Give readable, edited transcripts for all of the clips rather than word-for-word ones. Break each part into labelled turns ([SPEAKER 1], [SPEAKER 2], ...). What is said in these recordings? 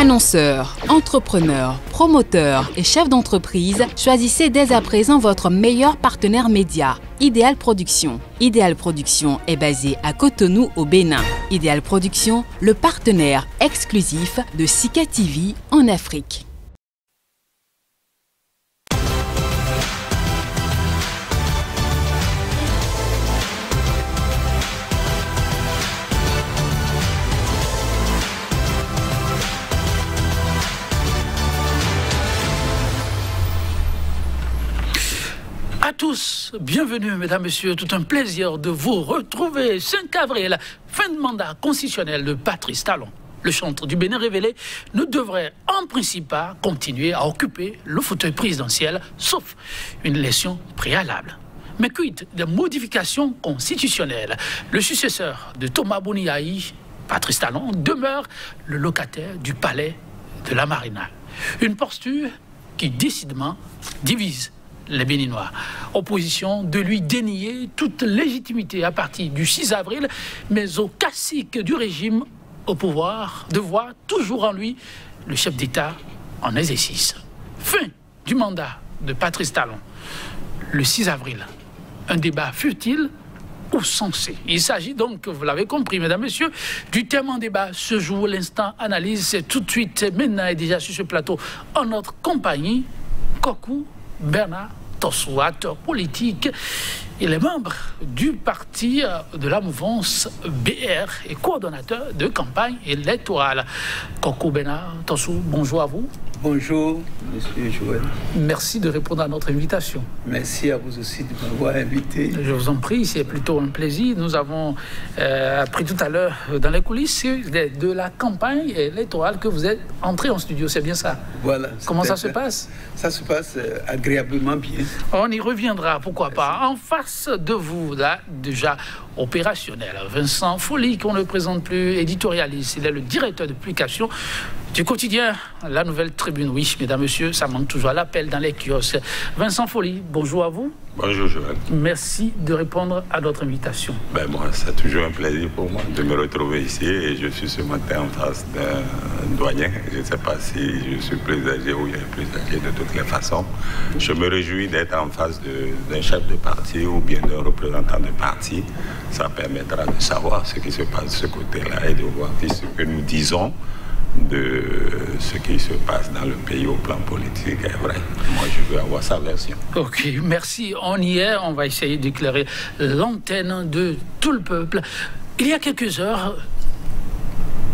[SPEAKER 1] Annonceurs, entrepreneurs, promoteurs et chefs d'entreprise, choisissez dès à présent votre meilleur partenaire média, Ideal Production. Ideal Production est basé à Cotonou au Bénin. Ideal Production, le partenaire exclusif de Sika TV en Afrique.
[SPEAKER 2] À tous, bienvenue mesdames, messieurs, tout un plaisir de vous retrouver. 5 avril, fin de mandat constitutionnel de Patrice Talon. Le chantre du Bénin révélé ne devrait en principe pas continuer à occuper le fauteuil présidentiel, sauf une élection préalable. Mais quid des modifications constitutionnelles? Le successeur de Thomas Boniaï, Patrice Talon, demeure le locataire du palais de la Marina. Une posture qui décidément divise les Béninois. Opposition de lui dénier toute légitimité à partir du 6 avril, mais au cacique du régime au pouvoir de voir toujours en lui le chef d'État en exercice. Fin du mandat de Patrice Talon, le 6 avril. Un débat futile ou sensé. Il s'agit donc, vous l'avez compris, mesdames, messieurs, du thème en débat. Ce jour, l'instant analyse, c'est tout de suite, maintenant et déjà sur ce plateau, en notre compagnie, Kokou Bernard Tossou, acteur politique. Il est membre du parti de la mouvance BR et coordonnateur de campagne électorale. Kokou Bernard Tossou, bonjour à vous.
[SPEAKER 3] Bonjour, monsieur Joël.
[SPEAKER 2] Merci de répondre à notre invitation.
[SPEAKER 3] Merci à vous aussi de m'avoir invité.
[SPEAKER 2] Je vous en prie, c'est plutôt un plaisir. Nous avons appris tout à l'heure dans les coulisses de la campagne électorale que vous êtes entré en studio, c'est bien ça?
[SPEAKER 3] Voilà.
[SPEAKER 2] Comment ça se passe?
[SPEAKER 3] Ça se passe agréablement bien.
[SPEAKER 2] On y reviendra, pourquoi pas. En face de vous, là, déjà opérationnel, Vincent Folly, qu'on ne présente plus, éditorialiste. Il est le directeur de publication du quotidien La Nouvelle Tribune. Oui, mesdames, messieurs, ça manque toujours à l'appel dans les kiosques. Vincent Folly, bonjour à vous.
[SPEAKER 4] Bonjour Joël.
[SPEAKER 2] Merci de répondre à notre invitation.
[SPEAKER 4] Moi, c'est toujours un plaisir pour moi de me retrouver ici et je suis ce matin en face d'un doyen. Je ne sais pas si je suis plus âgé ou il est plus âgé de toutes les façons. Je me réjouis d'être en face d'un chef de parti ou bien d'un représentant de parti. Ça permettra de savoir ce qui se passe de ce côté-là et de voir si ce que nous disons de ce qui se passe dans le pays au plan politique est vrai. Moi, je veux avoir sa version.
[SPEAKER 2] Ok, merci. On y est. On va essayer d'éclairer l'antenne de tout le peuple. Il y a quelques heures,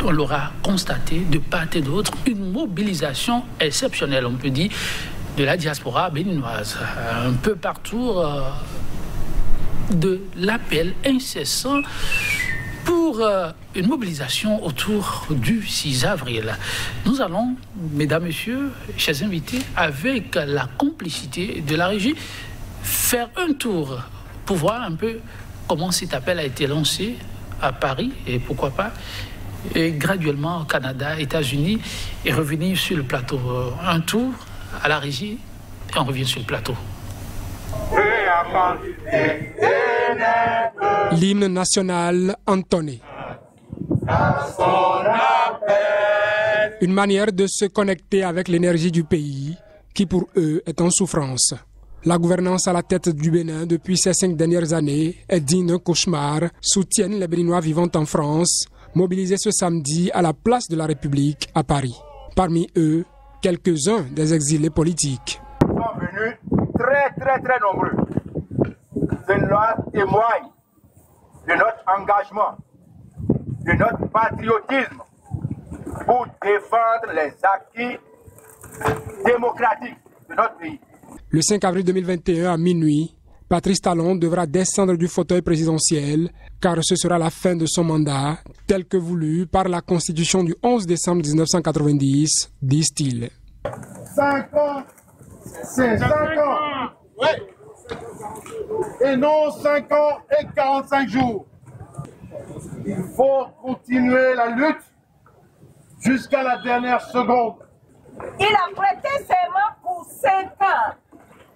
[SPEAKER 2] on l'aura constaté de part et d'autre, une mobilisation exceptionnelle, on peut dire, de la diaspora béninoise. Un peu partout, de l'appel incessant pour une mobilisation autour du 6 avril. Nous allons, mesdames, messieurs, chers invités, avec la complicité de la régie, faire un tour pour voir un peu comment cet appel a été lancé à Paris et pourquoi pas, et graduellement au Canada, États-Unis, et revenir sur le plateau. Un tour à la régie et on revient sur le plateau.
[SPEAKER 5] L'hymne national entonné. Une manière de se connecter avec l'énergie du pays qui pour eux est en souffrance. La gouvernance à la tête du Bénin depuis ces 5 dernières années est digne d'un cauchemar, soutiennent les Béninois vivant en France, mobilisés ce samedi à la place de la République à Paris. Parmi eux, quelques-uns des exilés politiques.
[SPEAKER 6] Ils sont venus très nombreux. Cela témoigne de notre engagement, de notre patriotisme pour défendre les acquis démocratiques de notre pays.
[SPEAKER 5] Le 5 avril 2021 à minuit, Patrice Talon devra descendre du fauteuil présidentiel car ce sera la fin de son mandat tel que voulu par la Constitution du 11 décembre 1990, disent-ils.
[SPEAKER 6] 5 ans, c'est 5 ans. Oui. Et non 5 ans et 45 jours. Il faut continuer la lutte jusqu'à la dernière seconde.
[SPEAKER 7] Il a prêté serment pour 5 ans.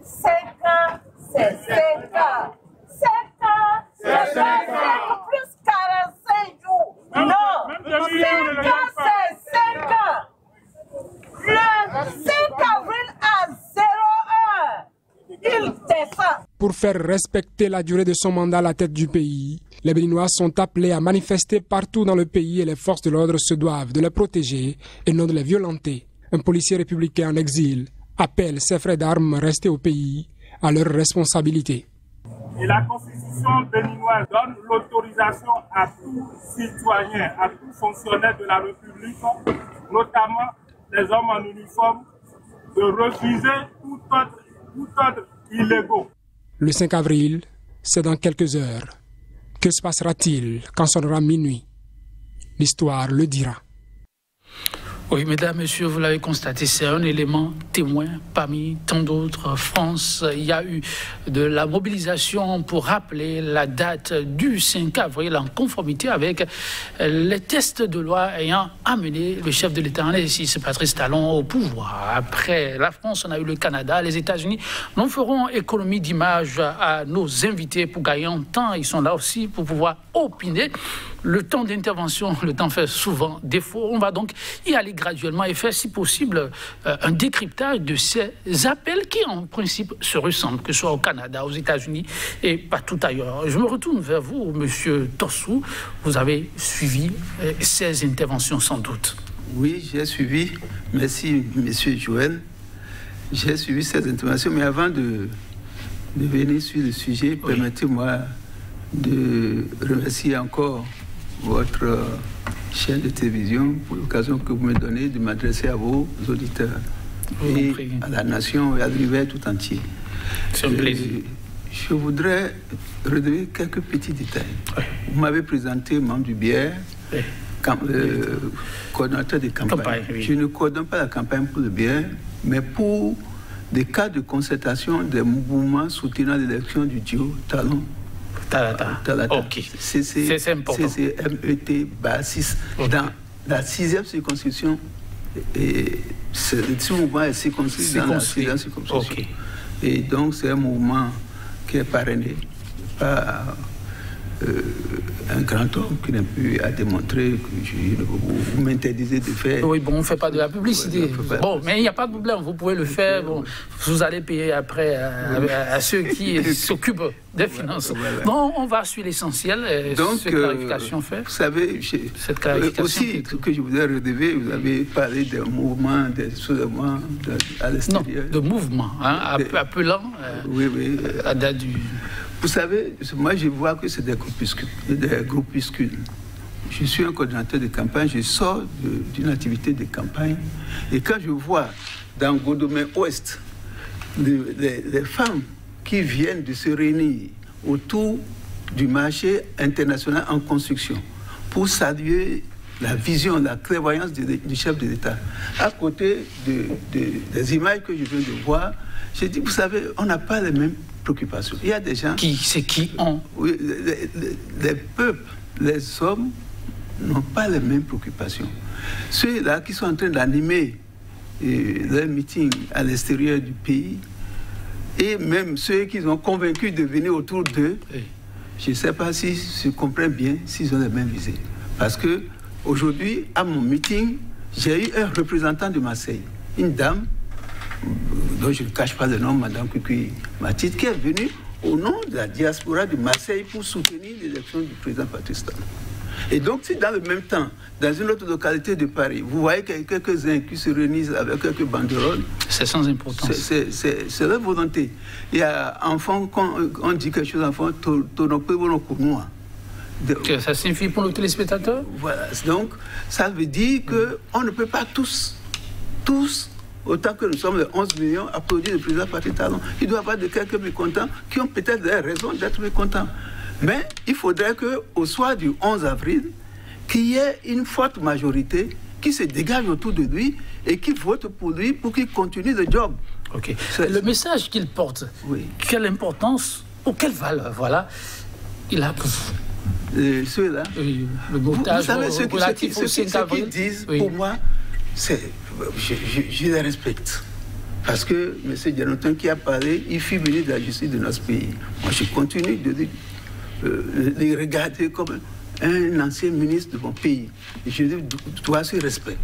[SPEAKER 7] 5 ans, c'est 5 ans. 5 ans, c'est 5 ans. Plus 45 jours. Non, 5 ans, c'est 5 ans.
[SPEAKER 5] pour faire respecter la durée de son mandat à la tête du pays. Les Béninois sont appelés à manifester partout dans le pays et les forces de l'ordre se doivent de les protéger et non de les violenter. Un policier républicain en exil appelle ses frères d'armes restés au pays à leur responsabilité.
[SPEAKER 8] Et la Constitution béninoise donne l'autorisation à tout citoyen, à tout fonctionnaire de la République, notamment les hommes en uniforme, de refuser tout ordre illégaux.
[SPEAKER 5] Le 5 avril, c'est dans quelques heures. Que se passera-t-il quand sonnera minuit? L'histoire le dira.
[SPEAKER 2] Oui, mesdames, messieurs, vous l'avez constaté, c'est un élément témoin parmi tant d'autres. France, il y a eu de la mobilisation pour rappeler la date du 5 avril en conformité avec les tests de loi ayant amené le chef de l'État en exercice, Patrice Talon, au pouvoir. Après la France, on a eu le Canada, les États-Unis. Nous ferons économie d'image à nos invités pour gagner en temps. Ils sont là aussi pour pouvoir opiner. Le temps d'intervention, le temps fait souvent défaut. On va donc y aller graduellement et faire, si possible, un décryptage de ces appels qui, en principe, se ressemblent, que ce soit au Canada, aux États-Unis et partout ailleurs. Je me retourne vers vous, Monsieur Tossou. Vous avez suivi ces interventions, sans doute.
[SPEAKER 3] Oui, j'ai suivi. Merci, Monsieur Joël. J'ai suivi ces interventions, mais avant de venir sur le sujet, oui, permettez-moi de remercier encore votre chaîne de télévision pour l'occasion que vous me donnez de m'adresser à vos auditeurs et à la nation et à l'univers tout entier.
[SPEAKER 2] C'est un plaisir.
[SPEAKER 3] Je voudrais redonner quelques petits détails.
[SPEAKER 2] Oui.
[SPEAKER 3] Vous m'avez présenté membre du BIER, oui, coordonnateur des campagnes. Oui. Je ne coordonne pas la campagne pour le BIER, mais pour des cas de concertation des mouvements soutenant l'élection du duo Talon.
[SPEAKER 2] Ok, c'est important.
[SPEAKER 3] CCMET BASIS, okay, dans la 6e circonscription. Et ce mouvement est circonscrit dans la 6e circonscription. Okay. Et donc, c'est un mouvement qui est parrainé par un grand homme qui n'a plus à démontrer que vous m'interdisez de faire.
[SPEAKER 2] Oui, bon, on ne fait pas de la publicité. Bon, mais il n'y a pas de problème, vous pouvez le faire. Bon, vous allez payer après à ceux qui s'occupent des finances.
[SPEAKER 3] Voilà.
[SPEAKER 2] Bon, on va sur l'essentiel. Donc, cette clarification fait.
[SPEAKER 3] Vous savez,
[SPEAKER 2] cette clarification
[SPEAKER 3] aussi, ce que je voudrais relever, vous avez parlé des mouvements, des soulèvements à l'extérieur.
[SPEAKER 2] Non, de mouvements, hein, appelant la date du...
[SPEAKER 3] Vous savez, moi je vois que c'est des groupuscules. Je suis un coordinateur de campagne, je sors d'une activité de campagne. Et quand je vois dans Godomé Ouest les femmes qui viennent de se réunir autour du marché international en construction pour saluer la vision, la clairvoyance du chef de l'État, à côté des images que je viens de voir, j'ai dit, vous savez, on n'a pas les mêmes préoccupations. Il y a des gens...
[SPEAKER 2] qui ont...
[SPEAKER 3] Oui, les peuples, les hommes n'ont pas les mêmes préoccupations. Ceux-là qui sont en train d'animer leurs meetings à l'extérieur du pays, et même ceux qui ont convaincus de venir autour d'eux, oui, je ne sais pas si je comprends bien s'ils ont les mêmes visées. Parce que aujourd'hui, à mon meeting, j'ai eu un représentant de Marseille, une dame, dont je ne cache pas le nom, Madame Kukui Matit, qui est venue au nom de la diaspora de Marseille pour soutenir l'élection du président Patrice Talon. Et donc, si dans le même temps, dans une autre localité de Paris, vous voyez qu'il y a quelques-uns qui se réunissent avec quelques banderoles,
[SPEAKER 2] c'est sans importance.
[SPEAKER 3] C'est leur volonté. Il y a enfants, quand on dit quelque chose, enfants,
[SPEAKER 2] ça signifie pour nos téléspectateurs?
[SPEAKER 3] Voilà. Donc, ça veut dire qu'on ne peut pas tous, autant que nous sommes les 11 millions, applaudir le président Patrice Talon. Il doit y avoir de quelques mécontents qui ont peut-être des raisons d'être mécontents. Mais il faudrait qu'au soir du 11 avril, qu'il y ait une forte majorité qui se dégage autour de lui et qui vote pour lui pour qu'il continue le job.
[SPEAKER 2] Ok. Le message qu'il porte, oui, quelle importance ou quelle valeur, voilà, il a pour vous?
[SPEAKER 3] Ceux-là,
[SPEAKER 2] le montage,
[SPEAKER 3] vous savez, ceux qui disent, oui, pour moi, je les respecte. Parce que M. Dianotin qui a parlé, il fut venu de la justice de notre pays. Moi, je continue de les regarder comme un ancien ministre de mon pays. Et je dois ce respect.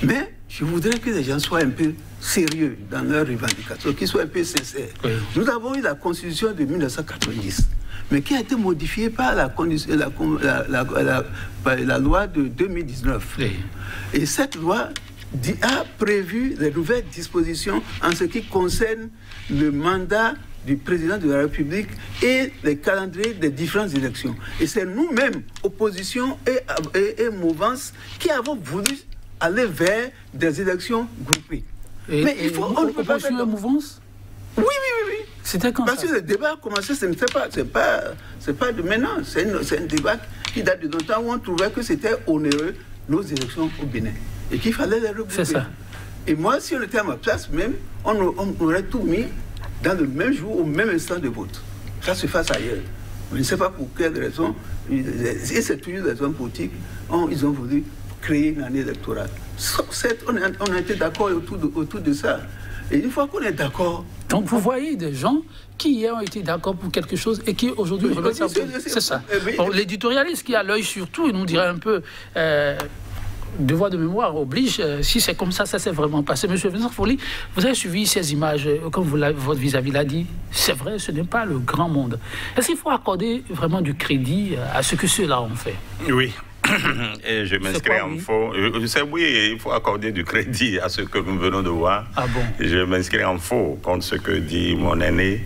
[SPEAKER 3] Mais je voudrais que les gens soient un peu sérieux dans leurs revendications, qu'ils soient un peu sincères. Oui. Nous avons eu la Constitution de 1990, mais qui a été modifiée par la loi de 2019. Oui. Et cette loi a prévu de nouvelles dispositions en ce qui concerne le mandat du président de la République et les calendriers des différentes élections. Et c'est nous-mêmes, opposition et mouvance, qui avons voulu aller vers des élections groupées.
[SPEAKER 2] Mais il faut... On ne peut pas faire de mouvance?
[SPEAKER 3] Oui.
[SPEAKER 2] C'était quand
[SPEAKER 3] Parce que le débat a commencé, c'est pas de maintenant, c'est un débat qui date de longtemps où on trouvait que c'était onéreux, nos élections au Bénin, et qu'il fallait les regrouper.
[SPEAKER 2] C'est ça.
[SPEAKER 3] Et moi, si on était à ma place même, on aurait tout mis dans le même jour, au même instant de vote. Ça se fasse ailleurs. Je ne sais pas pour quelle raison, et c'est toujours les hommes politiques, ils ont voulu créer une année électorale. On a été d'accord autour de ça. Et une fois qu'on est d'accord...
[SPEAKER 2] Donc vous voyez des gens qui hier ont été d'accord pour quelque chose et qui aujourd'hui... C'est ça. Bon, l'éditorialiste qui a l'œil sur tout, il nous dirait un peu... devoir de mémoire oblige, si c'est comme ça, ça s'est vraiment passé. Monsieur Vincent Folly, vous avez suivi ces images, comme votre vis-à-vis l'a dit, c'est vrai, ce n'est pas le grand monde. Est-ce qu'il faut accorder vraiment du crédit à ce que ceux-là ont fait?
[SPEAKER 4] Oui. Et je m'inscris en faux. Oui, il faut accorder du crédit à ce que nous venons de voir.
[SPEAKER 2] Ah bon?
[SPEAKER 4] Je m'inscris en faux contre ce que dit mon aîné.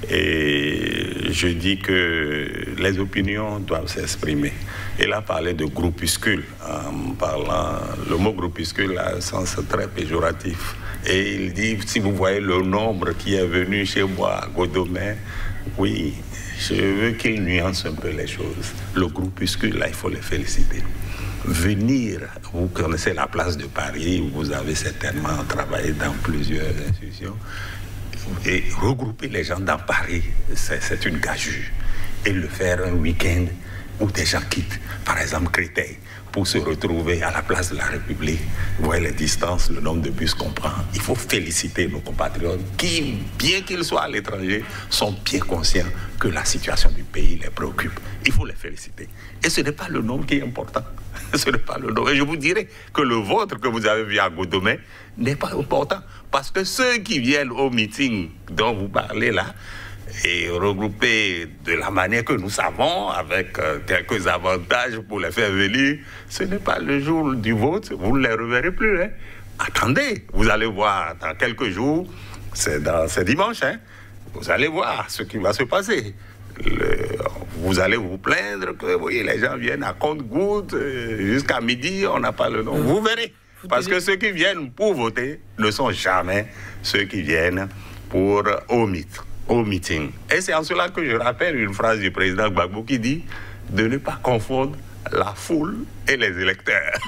[SPEAKER 4] Et je dis que les opinions doivent s'exprimer. Il a parlé de groupuscule, en parlant, le mot groupuscule a un sens très péjoratif. Et il dit, si vous voyez le nombre qui est venu chez moi à Godomé, oui, je veux qu'il nuance un peu les choses. Le groupuscule, là, il faut les féliciter. Venir, vous connaissez la place de Paris, vous avez certainement travaillé dans plusieurs institutions, et regrouper les gens dans Paris, c'est une gageure. Et le faire un week-end où des gens quittent, par exemple Créteil, pour se retrouver à la place de la République. Vous voyez les distances, le nombre de bus qu'on prend. Il faut féliciter nos compatriotes qui, bien qu'ils soient à l'étranger, sont bien conscients que la situation du pays les préoccupe. Il faut les féliciter. Et ce n'est pas le nombre qui est important. Ce n'est pas le nombre. Et je vous dirais que le vôtre que vous avez vu à Godomé n'est pas important. Parce que ceux qui viennent au meeting dont vous parlez là, et regroupés de la manière que nous savons, avec quelques avantages pour les faire venir, ce n'est pas le jour du vote, vous ne les reverrez plus. Hein. Attendez, vous allez voir dans quelques jours, c'est dimanche, hein, vous allez voir ce qui va se passer. Vous allez vous plaindre que vous voyez, les gens viennent à compte-gouttes, jusqu'à midi, on n'a pas le nom. Vous verrez, parce que ceux qui viennent pour voter ne sont jamais ceux qui viennent pour au meeting. Et c'est en cela que je rappelle une phrase du président Gbagbo qui dit de ne pas confondre la foule et les électeurs.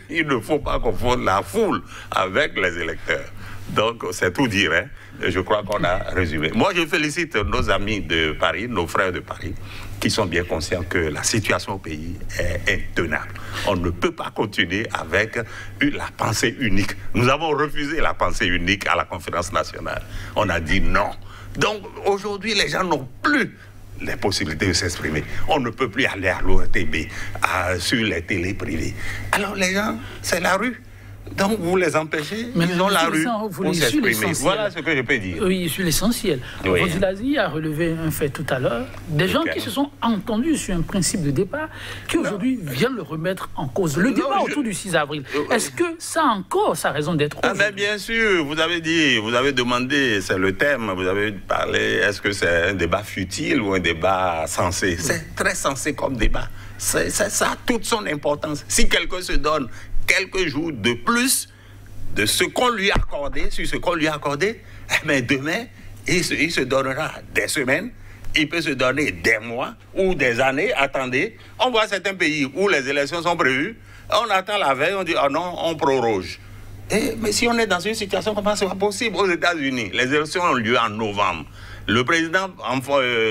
[SPEAKER 4] Il ne faut pas confondre la foule avec les électeurs. Donc, c'est tout dire, hein. Je crois qu'on a résumé. Moi, je félicite nos amis de Paris, nos frères de Paris, qui sont bien conscients que la situation au pays est intenable. On ne peut pas continuer avec la pensée unique. Nous avons refusé la pensée unique à la conférence nationale. On a dit non. Donc, aujourd'hui, les gens n'ont plus les possibilités de s'exprimer. On ne peut plus aller à l'ORTB, sur les télés privées. Alors, les gens, c'est la rue. Donc, vous les empêchez,
[SPEAKER 2] mais
[SPEAKER 4] ils ont la rue
[SPEAKER 2] pour s'exprimer.
[SPEAKER 4] Voilà ce que je peux dire.
[SPEAKER 2] Oui, sur l'essentiel.
[SPEAKER 4] Oui.
[SPEAKER 2] Vodulazi a relevé un fait tout à l'heure. Des gens qui se sont entendus sur un principe de départ qui aujourd'hui viennent le remettre en cause. Le débat autour du 6 avril, est-ce que ça encore, ça a raison d'être
[SPEAKER 4] mais bien sûr, vous avez dit, vous avez demandé, c'est le thème, vous avez parlé, est-ce que c'est un débat futile ou un débat sensé? C'est très sensé comme débat. Ça a toute son importance. Si quelqu'un se donne quelques jours de plus de ce qu'on lui a accordé, sur ce qu'on lui a accordé, mais demain, il se donnera des semaines, il peut se donner des mois ou des années. Attendez, on voit certains pays où les élections sont prévues, on attend la veille, on dit, oh non, on proroge. Mais si on est dans une situation comme ça, c'est pas possible. Aux États-Unis, les élections ont lieu en novembre. Le président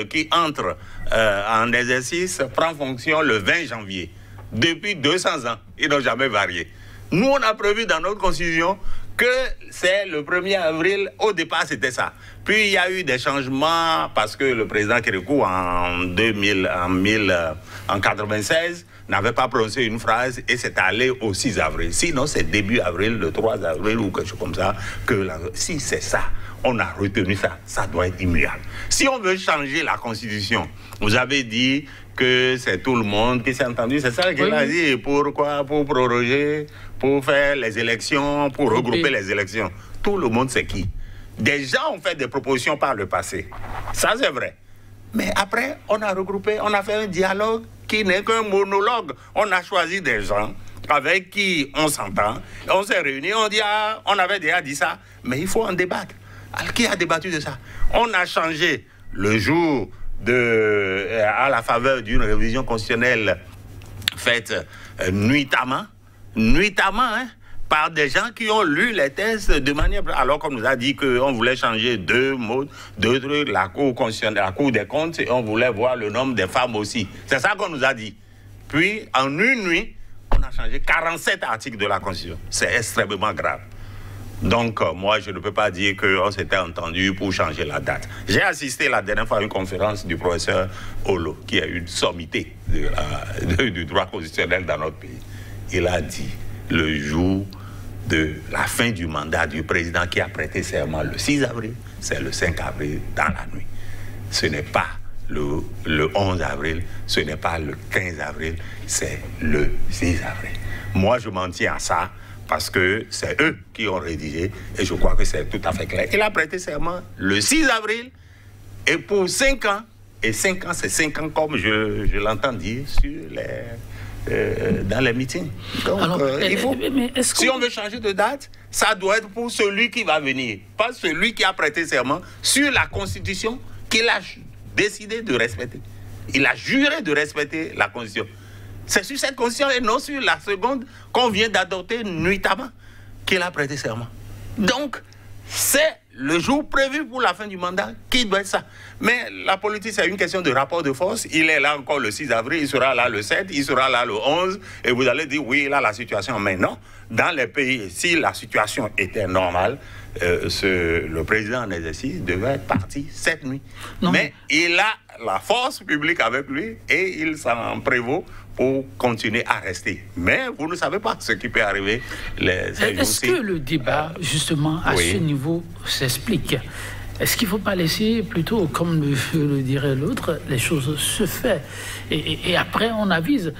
[SPEAKER 4] qui entre en exercice prend fonction le 20 janvier. Depuis 200 ans, ils n'ont jamais varié. Nous, on a prévu dans notre constitution que c'est le 1er avril. Au départ, c'était ça. Puis, il y a eu des changements parce que le président Kérékou, en 1996, n'avait pas prononcé une phrase et c'est allé au 6 avril. Sinon, c'est début avril, le 3 avril ou quelque chose comme ça. Si c'est ça, on a retenu ça, ça doit être immuable. Si on veut changer la Constitution, vous avez dit que c'est tout le monde qui s'est entendu, c'est ça qu'il a dit. Pourquoi? Pour proroger, pour faire les élections, pour regrouper les élections. Tout le monde, c'est qui? Des gens ont fait des propositions par le passé. Ça, c'est vrai. Mais après, on a regroupé, on a fait un dialogue qui n'est qu'un monologue. On a choisi des gens avec qui on s'entend. On s'est réunis, on dit, ah, on avait déjà dit ça, mais il faut en débattre. Alors, qui a débattu de ça? On a changé le jour à la faveur d'une révision constitutionnelle faite nuitamment, hein, par des gens qui ont lu les textes de manière... Alors qu'on nous a dit qu'on voulait changer deux mots, deux trucs, la Cour constitutionnelle, la Cour des comptes, et on voulait voir le nombre des femmes aussi. C'est ça qu'on nous a dit. Puis, en une nuit, on a changé 47 articles de la Constitution. C'est extrêmement grave. Donc, moi, je ne peux pas dire qu'on s'était entendu pour changer la date. J'ai assisté la dernière fois à une conférence du professeur Olo, qui a une sommité du droit constitutionnel dans notre pays. Il a dit, le jour de la fin du mandat du président qui a prêté serment le 6 avril, c'est le 5 avril dans la nuit. Ce n'est pas le 11 avril, ce n'est pas le 15 avril, c'est le 6 avril. Moi, je m'en tiens à ça, parce que c'est eux qui ont rédigé, et je crois que c'est tout à fait clair. Il a prêté serment le 6 avril, et pour 5 ans, et 5 ans, c'est 5 ans comme je l'entends dire dans les meetings. Donc, alors, il faut, si on veut changer de date, ça doit être pour celui qui va venir, pas celui qui a prêté serment sur la Constitution qu'il a décidé de respecter. Il a juré de respecter la Constitution. C'est sur cette Constitution et non sur la seconde qu'on vient d'adopter nuitamment qu'il a prêté serment. Donc, c'est le jour prévu pour la fin du mandat qui doit être ça. Mais la politique, c'est une question de rapport de force. Il est là encore le 6 avril, il sera là le 7, il sera là le 11, et vous allez dire, oui, là, la situation. Mais non, dans les pays, si la situation était normale, le président en exercice devait être parti cette nuit. Non. Mais il a la force publique avec lui et il s'en prévaut pour continuer à rester. Mais vous ne savez pas ce qui peut arriver.
[SPEAKER 2] Est-ce que le débat, justement, à ce niveau, s'explique? Est-ce qu'il ne faut pas laisser plutôt, comme le dirait l'autre, les choses se faire et après on avise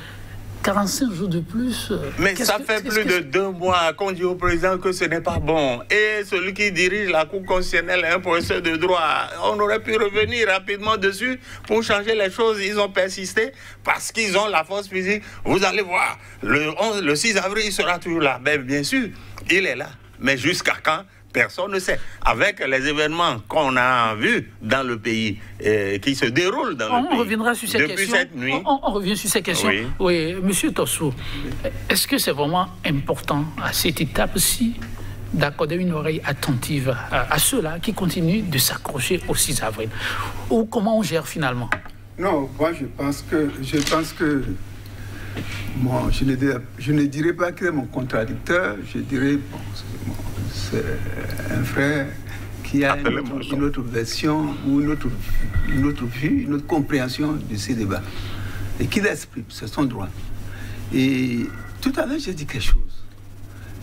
[SPEAKER 2] 45 jours de plus.
[SPEAKER 4] Mais ça fait plus de 2 mois qu'on dit au président que ce n'est pas bon. Et celui qui dirige la Cour constitutionnelle est un professeur de droit. On aurait pu revenir rapidement dessus pour changer les choses. Ils ont persisté parce qu'ils ont la force physique. Vous allez voir, le 6 avril, il sera toujours là. Ben, bien sûr, il est là. Mais jusqu'à quand? Personne ne sait. Avec les événements qu'on a vus dans le pays, qui se déroulent dans le pays.
[SPEAKER 2] On reviendra sur ces questions.
[SPEAKER 4] Depuis cette nuit.
[SPEAKER 2] On revient sur ces questions. Oui, Monsieur Tosso, est-ce que c'est vraiment important à cette étape-ci d'accorder une oreille attentive à ceux-là qui continuent de s'accrocher au 6 avril? Ou comment on gère finalement?
[SPEAKER 3] Non, moi je pense que bon, je ne dirais pas qu'il est mon contradicteur, je dirais, bon, c'est un frère qui a une autre version ou une autre vue, une autre compréhension de ces débats. Et qui l'exprime, c'est son droit. Et tout à l'heure, j'ai dit quelque chose.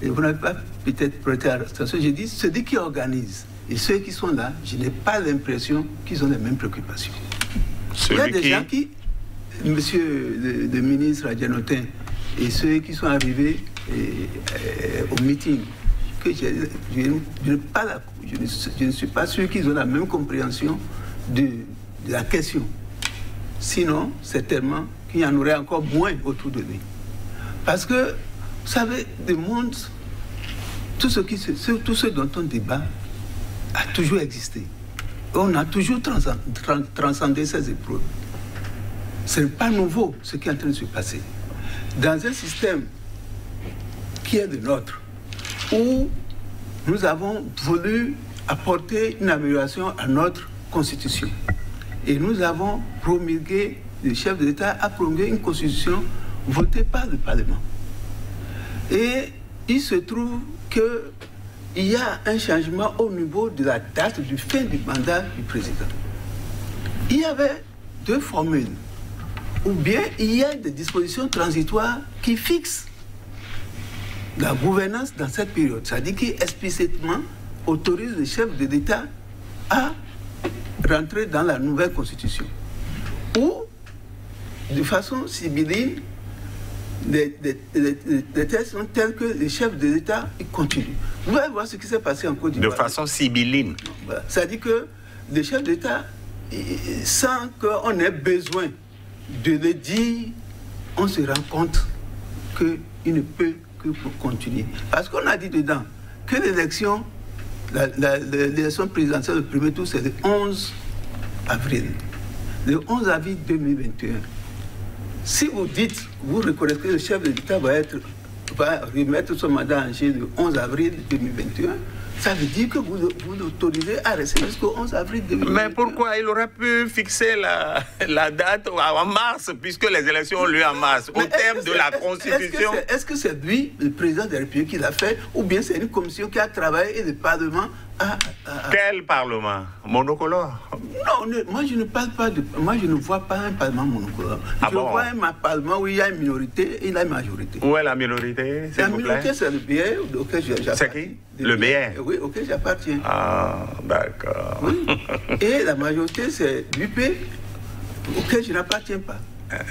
[SPEAKER 3] Et vous n'avez pas peut-être prêté attention. J'ai dit, ceux qui organisent et ceux qui sont là, je n'ai pas l'impression qu'ils ont les mêmes préoccupations. Il y a des gens qui, monsieur le ministre Adjanotin, et ceux qui sont arrivés au meeting, que je ne suis pas sûr qu'ils ont la même compréhension de la question. Sinon, certainement qu'il y en aurait encore moins autour de lui. Parce que, vous savez, le monde, tout ce dont on débat a toujours existé. On a toujours transcendé ces épreuves. Ce n'est pas nouveau ce qui est en train de se passer. Dans un système qui est le nôtre, où nous avons voulu apporter une amélioration à notre constitution. Et nous avons promulgué, le chef de l'État a promulgué une constitution votée par le Parlement. Et il se trouve qu'il y a un changement au niveau de la date du fin du mandat du président. Il y avait 2 formules. ou bien il y a des dispositions transitoires qui fixent la gouvernance dans cette période. C'est-à-dire qui explicitement autorise le chef de l'État à rentrer dans la nouvelle constitution. Ou, de façon sibylline, les textes sont tels que les chefs de l'État continuent. Vous allez voir ce qui s'est passé en Côte d'Ivoire.
[SPEAKER 4] De façon sibylline.
[SPEAKER 3] Voilà. C'est-à-dire que les chefs d'État, sans qu'on ait besoin de le dire, on se rend compte qu'il ne peut que continuer. Parce qu'on a dit dedans que l'élection présidentielle, le premier tour, c'est le 11 avril. Le 11 avril 2021. Si vous dites, vous reconnaissez que le chef de l'État va remettre son mandat en jeu le 11 avril 2021, ça veut dire que vous l'autorisez à rester jusqu'au 11 avril 2021.
[SPEAKER 4] Mais pourquoi il aurait pu fixer la date en mars, puisque les élections ont lieu en mars, au terme de la Constitution?
[SPEAKER 3] Est-ce que c'est lui, le président de la République, qui l'a fait, ou bien c'est une commission qui a travaillé et le Parlement a...
[SPEAKER 4] Quel Parlement? Monocolore?
[SPEAKER 3] Non, moi je ne parle pas de... Moi je ne vois pas un Parlement monocolore. Je vois un Parlement où il y a une minorité et une majorité.
[SPEAKER 4] Où est la minorité?
[SPEAKER 3] La minorité, c'est le BR auquel j'appartiens.
[SPEAKER 4] C'est qui? Le BR?
[SPEAKER 3] Oui, auquel j'appartiens.
[SPEAKER 4] Ah, d'accord.
[SPEAKER 3] Oui. Et la majorité, c'est l'UP auquel je n'appartiens pas.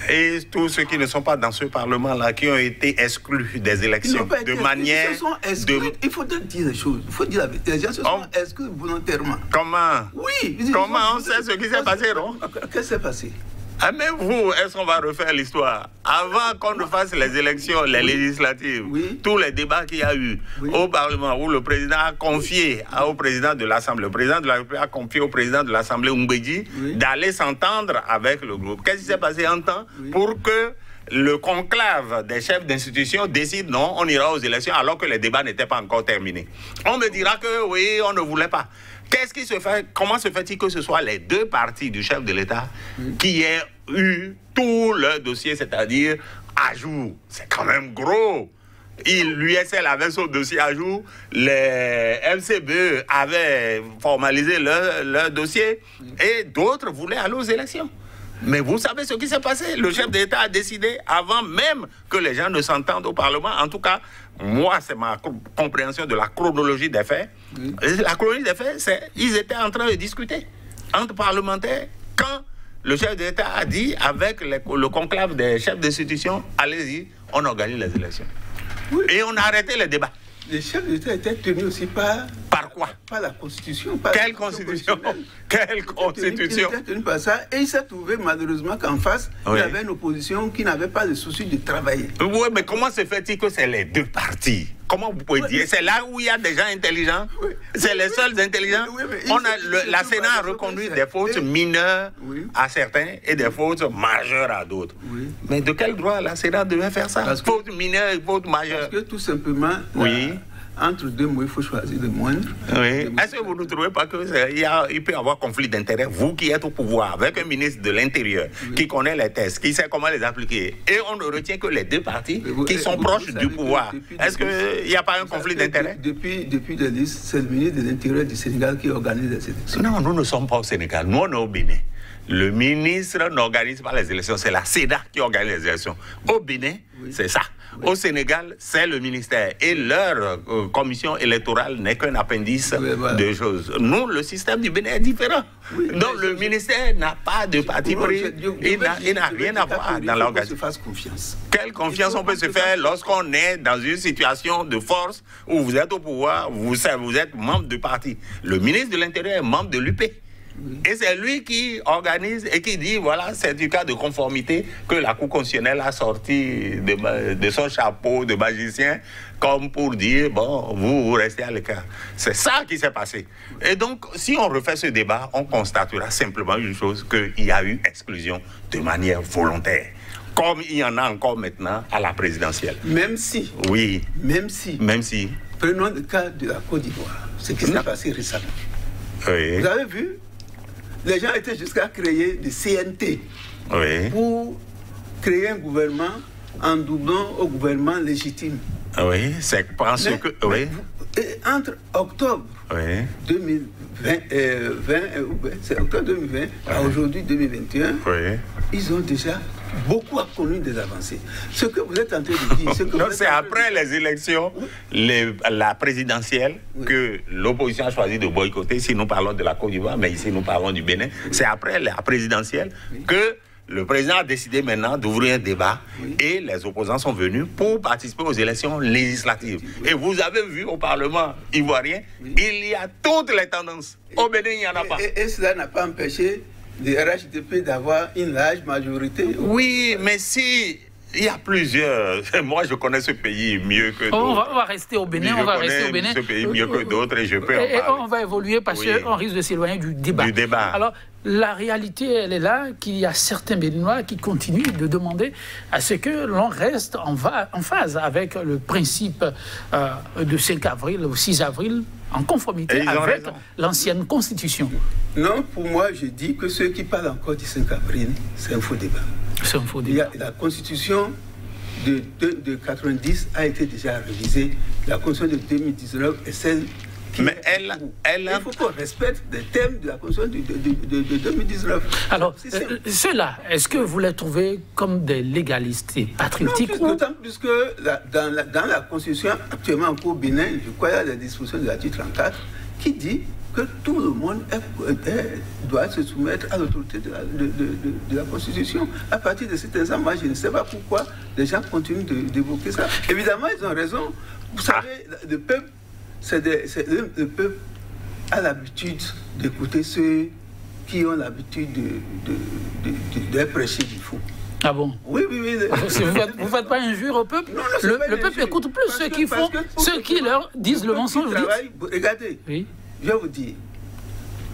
[SPEAKER 4] Et tous ceux qui ne sont pas dans ce Parlement-là, qui ont été exclus des élections de manière...
[SPEAKER 3] Ils se sont exclus. Il faut dire les choses. Il faut dire la vérité. Les gens se sont exclus volontairement.
[SPEAKER 4] Comment?
[SPEAKER 3] Oui.
[SPEAKER 4] Comment on sait ce qui s'est passé, non?
[SPEAKER 3] Qu'est-ce qui s'est passé?
[SPEAKER 4] Ah, mais vous, est-ce qu'on va refaire l'histoire? Avant qu'on ne fasse les élections, les législatives, tous les débats qu'il y a eu au Parlement, où le président a confié au président de l'Assemblée, le président de la République a confié au président de l'Assemblée, Mbedji, d'aller s'entendre avec le groupe. Qu'est-ce qui s'est passé en temps pour que le conclave des chefs d'institution décide non, on ira aux élections alors que les débats n'étaient pas encore terminés? On me dira que oui, on ne voulait pas. Qu'est-ce qui se fait? Comment se fait-il que ce soit les deux partis du chef de l'État qui aient eu tout le dossier, c'est-à-dire à jour? C'est quand même gros. L'USL avait son dossier à jour, les MCBE avaient formalisé leur dossier et d'autres voulaient aller aux élections. Mais vous savez ce qui s'est passé? Le chef d'État a décidé avant même que les gens ne s'entendent au Parlement. En tout cas, moi, c'est ma compréhension de la chronologie des faits. La chronologie des faits, c'est qu'ils étaient en train de discuter entre parlementaires quand le chef d'État a dit avec le conclave des chefs d'institution, allez-y, on organise les élections. Et on a arrêté les débats.
[SPEAKER 3] Les chefs d'État étaient tenus aussi par
[SPEAKER 4] quoi?
[SPEAKER 3] Par la Constitution.
[SPEAKER 4] Quelle Constitution? Quelle Constitution?
[SPEAKER 3] Ils étaient tenus par ça et il s'est trouvé malheureusement qu'en face, il y avait une opposition qui n'avait pas le souci de travailler.
[SPEAKER 4] Oui, mais comment se fait-il que c'est les deux partis? Comment vous pouvez dire? C'est là où il y a des gens intelligents? C'est les seuls intelligents? La Sénat a reconnu des fautes mineures à certains et des fautes majeures à d'autres. Mais de quel droit la Sénat devait faire ça? Fautes mineures et fautes majeures?
[SPEAKER 3] Parce que tout simplement... Entre deux mots, il faut choisir le moindre.
[SPEAKER 4] Est-ce que vous ne trouvez pas qu'il peut y avoir conflit d'intérêts? Vous qui êtes au pouvoir, avec un ministre de l'Intérieur, qui connaît les tests, qui sait comment les appliquer, et on ne retient que les deux partis qui sont proches du pouvoir. Est-ce qu'il n'y a pas un conflit d'intérêts?
[SPEAKER 3] Depuis les listes, c'est le ministre de l'Intérieur du Sénégal qui organise les élections.
[SPEAKER 4] Non, nous ne sommes pas au Sénégal, nous on est au Bénin. Le ministre n'organise pas les élections, c'est la Sénat qui organise les élections. Au Bénin, c'est ça. Au Sénégal, c'est le ministère. Et leur commission électorale n'est qu'un appendice de choses. Nous, le système du Bénin est différent. Donc le ministère n'a pas de parti pris. Il n'a rien à voir dans l'organisation. Quelle confiance on peut se faire lorsqu'on est dans une situation de force où vous êtes au pouvoir, vous êtes membre du parti. Le ministre de l'Intérieur est membre de l'UP. Et c'est lui qui organise et qui dit, voilà, c'est du cas de conformité que la Cour constitutionnelle a sorti de son chapeau de magicien, comme pour dire, bon, vous restez à l'écart. C'est ça qui s'est passé. Et donc, si on refait ce débat, on constatera simplement une chose, qu'il y a eu exclusion de manière volontaire. Comme il y en a encore maintenant à la présidentielle.
[SPEAKER 3] Même si.
[SPEAKER 4] Oui.
[SPEAKER 3] Même si.
[SPEAKER 4] Même si.
[SPEAKER 3] Prenons le cas de la Côte d'Ivoire, ce qui s'est passé récemment.
[SPEAKER 4] Oui.
[SPEAKER 3] Vous avez vu? Les gens étaient jusqu'à créer des CNT pour créer un gouvernement en doublant au gouvernement légitime.
[SPEAKER 4] Oui, c'est parce que... Oui.
[SPEAKER 3] Et entre octobre 2020, c'est octobre 2020 à aujourd'hui 2021, ils ont déjà beaucoup a connu des avancées. Ce que vous êtes en train de dire...
[SPEAKER 4] c'est après les élections, la présidentielle, que l'opposition a choisi de boycotter. Si nous parlons de la Côte d'Ivoire, mais ici nous parlons du Bénin. C'est après la présidentielle que le président a décidé maintenant d'ouvrir un débat et les opposants sont venus pour participer aux élections législatives. Et vous avez vu au Parlement ivoirien, il y a toutes les tendances. Au Bénin, il n'y en a pas.
[SPEAKER 3] Et cela n'a pas empêché le RHDP d'avoir une large majorité.
[SPEAKER 4] Oui, mais si... Il y a plusieurs. Moi, je connais ce pays mieux que d'autres.
[SPEAKER 2] On va rester au Bénin.
[SPEAKER 4] Je connais ce pays mieux que d'autres et je peux en parler.
[SPEAKER 2] On va évoluer parce qu'on risque de s'éloigner du débat. Alors, la réalité, elle est là, qu'il y a certains Béninois qui continuent de demander à ce que l'on reste en phase avec le principe de 5 avril au 6 avril, en conformité avec l'ancienne Constitution.
[SPEAKER 3] Non, pour moi, je dis que ceux qui parlent encore du 5 avril, c'est un faux débat.
[SPEAKER 2] C'est un faux débat.
[SPEAKER 3] La Constitution de 90 a été déjà révisée. La Constitution de 2019 est celle qui...
[SPEAKER 4] Mais il
[SPEAKER 3] faut qu'on respecte les thèmes de la Constitution de 2019.
[SPEAKER 2] Alors, ceux-là, est-ce que vous les trouvez comme des légalistes et patriotiques?
[SPEAKER 3] D'autant plus que dans la Constitution actuellement en cours au Bénin, je crois qu'il y a des dispositions de l'article 34 qui dit que tout le monde doit se soumettre à l'autorité de la Constitution. À partir de cet instant, moi, je ne sais pas pourquoi les gens continuent d'évoquer ça. Évidemment, ils ont raison. Vous savez, le peuple, le peuple a l'habitude d'écouter ceux qui ont l'habitude de prêcher du faux.
[SPEAKER 2] Ah bon?
[SPEAKER 3] Oui.
[SPEAKER 2] Vous ne faites pas injure au peuple?
[SPEAKER 3] Non,
[SPEAKER 2] le peuple écoute plus ceux qui leur disent le mensonge.
[SPEAKER 3] Regardez. Oui. Je vais vous dire,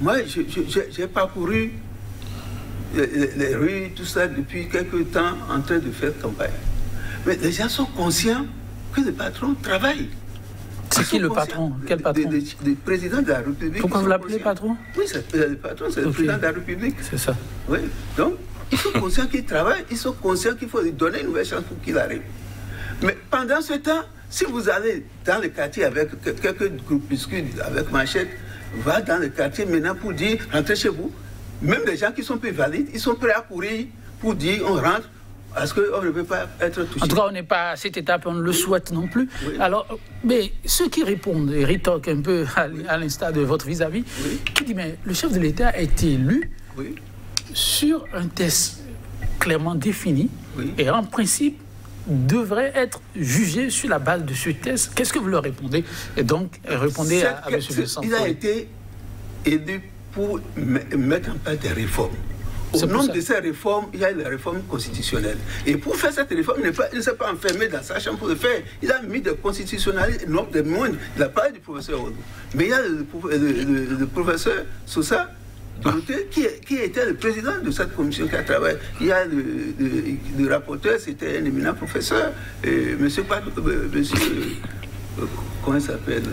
[SPEAKER 3] moi j'ai parcouru les rues, tout ça, depuis quelques temps en train de faire campagne. Mais les gens sont conscients que le patron travaille.
[SPEAKER 2] C'est qui le patron? Quel patron?
[SPEAKER 3] Le président de la République.
[SPEAKER 2] Pourquoi vous l'appelez patron?
[SPEAKER 3] Oui, le patron, c'est le président de la République.
[SPEAKER 2] C'est ça.
[SPEAKER 3] Oui, donc ils sont conscients qu'il travaille, ils sont conscients qu'il faut lui donner une nouvelle chance pour qu'il arrive. Mais pendant ce temps, si vous allez dans le quartier avec quelques groupuscules, avec machette, va dans le quartier maintenant pour dire rentrez chez vous. Même les gens qui sont plus valides, ils sont prêts à courir pour dire on rentre, parce qu'on ne peut pas être touché.
[SPEAKER 2] En tout cas, on n'est pas à cette étape, on ne le souhaite non plus. Oui. Alors, mais ceux qui répondent et rétorquent un peu à l'instar de votre vis-à-vis, qui dit mais le chef de l'État a été élu sur un test clairement défini et en principe devrait être jugé sur la base de ce test. Qu'est-ce que vous leur répondez? Et donc, répondez à M. Vincent.
[SPEAKER 3] Il a été élu pour mettre en place des réformes. Au nom de ces réformes, il y a la réforme constitutionnelle. Et pour faire cette réforme, il ne s'est pas enfermé dans sa chambre pour le faire. Il a mis des constitutionnalistes, non, des moines. Il a parlé du professeur Odo. Mais il y a le professeur Sosa, qui était le président de cette commission qui a travaillé. Il y a le rapporteur, c'était un éminent professeur, monsieur, comment il s'appelle?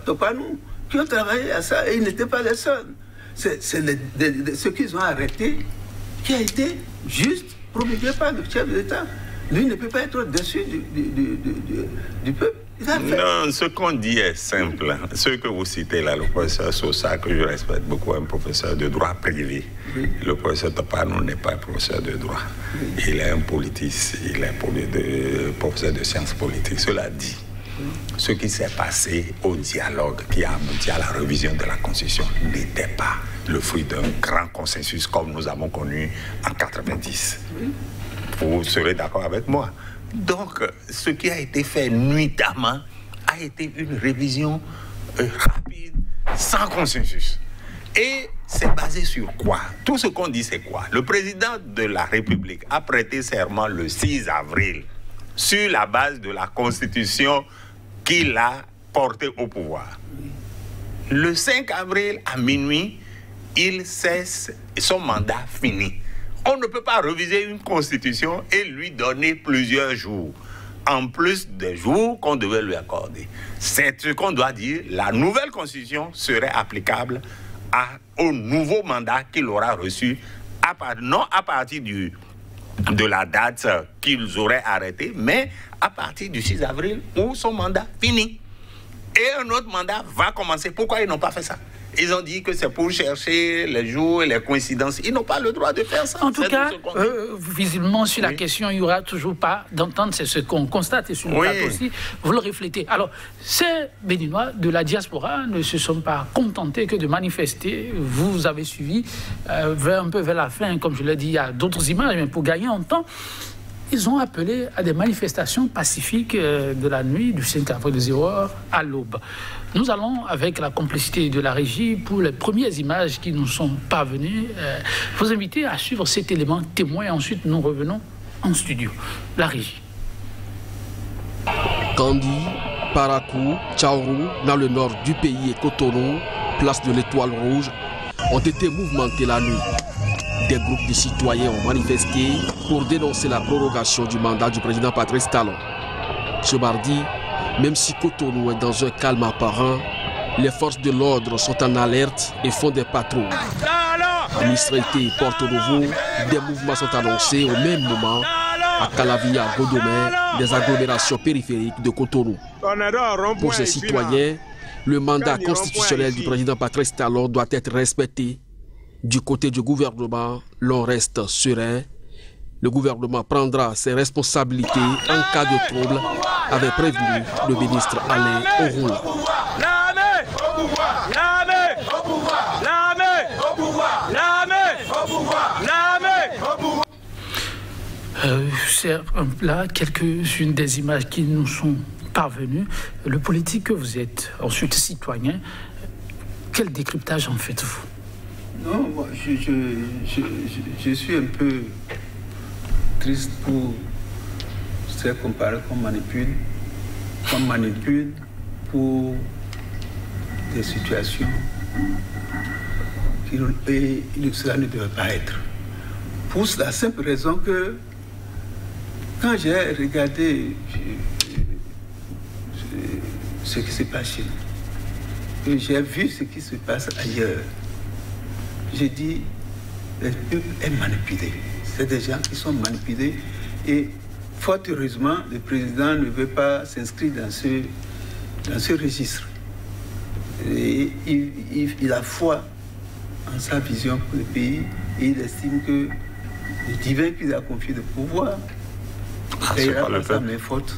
[SPEAKER 3] Topanou, qui ont travaillé à ça, et ils n'étaient pas les seuls. C'est ceux qu'ils ont arrêtés, qui a été juste promulgué par le chef de l'État. Lui ne peut pas être au-dessus du peuple.
[SPEAKER 4] Non, ce qu'on dit est simple. Ce que vous citez là, le professeur Sosa, que je respecte beaucoup, un professeur de droit privé. Le professeur Topanou n'est pas un professeur de droit. Il est un politiste, il est professeur de sciences politiques. Cela dit, ce qui s'est passé au dialogue qui a abouti à la révision de la Constitution n'était pas le fruit d'un grand consensus comme nous avons connu en 90. Vous serez d'accord avec moi. Donc, ce qui a été fait nuitamment a été une révision rapide, sans consensus. Et c'est basé sur quoi? Tout ce qu'on dit, c'est quoi? Le président de la République a prêté serment le 6 avril sur la base de la Constitution qu'il a portée au pouvoir. Le 5 avril à minuit, il cesse son mandat fini. On ne peut pas réviser une constitution et lui donner plusieurs jours, en plus des jours qu'on devait lui accorder. C'est ce qu'on doit dire. La nouvelle constitution serait applicable au nouveau mandat qu'il aura reçu, non à partir de la date qu'ils auraient arrêtée, mais à partir du 6 avril où son mandat finit. Et un autre mandat va commencer. Pourquoi ils n'ont pas fait ça? Ils ont dit que c'est pour chercher les jours et les coïncidences. Ils n'ont pas le droit de faire ça.
[SPEAKER 2] En tout cas, visiblement, sur la question, il n'y aura toujours pas d'entente. C'est ce qu'on constate et sur le plateau aussi. Vous le reflétez. Alors, ces Béninois de la diaspora ne se sont pas contentés que de manifester. Vous avez suivi un peu vers la fin, comme je l'ai dit, il y a d'autres images, mais pour gagner en temps, ils ont appelé à des manifestations pacifiques de la nuit du 5 avril de 0h à l'aube. Nous allons, avec la complicité de la régie, pour les premières images qui nous sont parvenues, vous inviter à suivre cet élément témoin. Ensuite, nous revenons en studio. La régie.
[SPEAKER 9] Kandi, Parakou, Tchaourou, dans le nord du pays et Cotonou, place de l'Étoile Rouge, ont été mouvementés la nuit. Des groupes de citoyens ont manifesté pour dénoncer la prorogation du mandat du président Patrice Talon. Ce mardi, même si Cotonou est dans un calme apparent, les forces de l'ordre sont en alerte et font des patrouilles. À Mistralité et Porto Novo, des mouvements sont annoncés au même moment à Calavia, Godomé, des agglomérations périphériques de Cotonou. Pour ces citoyens, le mandat constitutionnel du président Patrice Talon doit être respecté. Du côté du gouvernement, l'on reste serein. Le gouvernement prendra ses responsabilités en cas de trouble, avait prévenu le ministre Alain Ouroula.
[SPEAKER 10] L'armée au pouvoir! L'armée au pouvoir! L'armée au pouvoir! L'armée au pouvoir! L'armée au pouvoir!
[SPEAKER 2] C'est là quelques-unes des images qui nous sont parvenues. Le politique que vous êtes, ensuite citoyen, quel décryptage en faites-vous?
[SPEAKER 3] Non, moi, je suis un peu triste pour ces comparés qu'on manipule pour des situations qui cela ne devait pas être. Pour la simple raison que quand j'ai regardé ce qui se passe chez nous, j'ai vu ce qui se passe ailleurs, j'ai dit, le peuple est manipulé. C'est des gens qui sont manipulés et fort heureusement, le président ne veut pas s'inscrire dans ce registre. Et il a foi en sa vision pour le pays et il estime que le divin qui lui a confié le pouvoir payera par sa main forte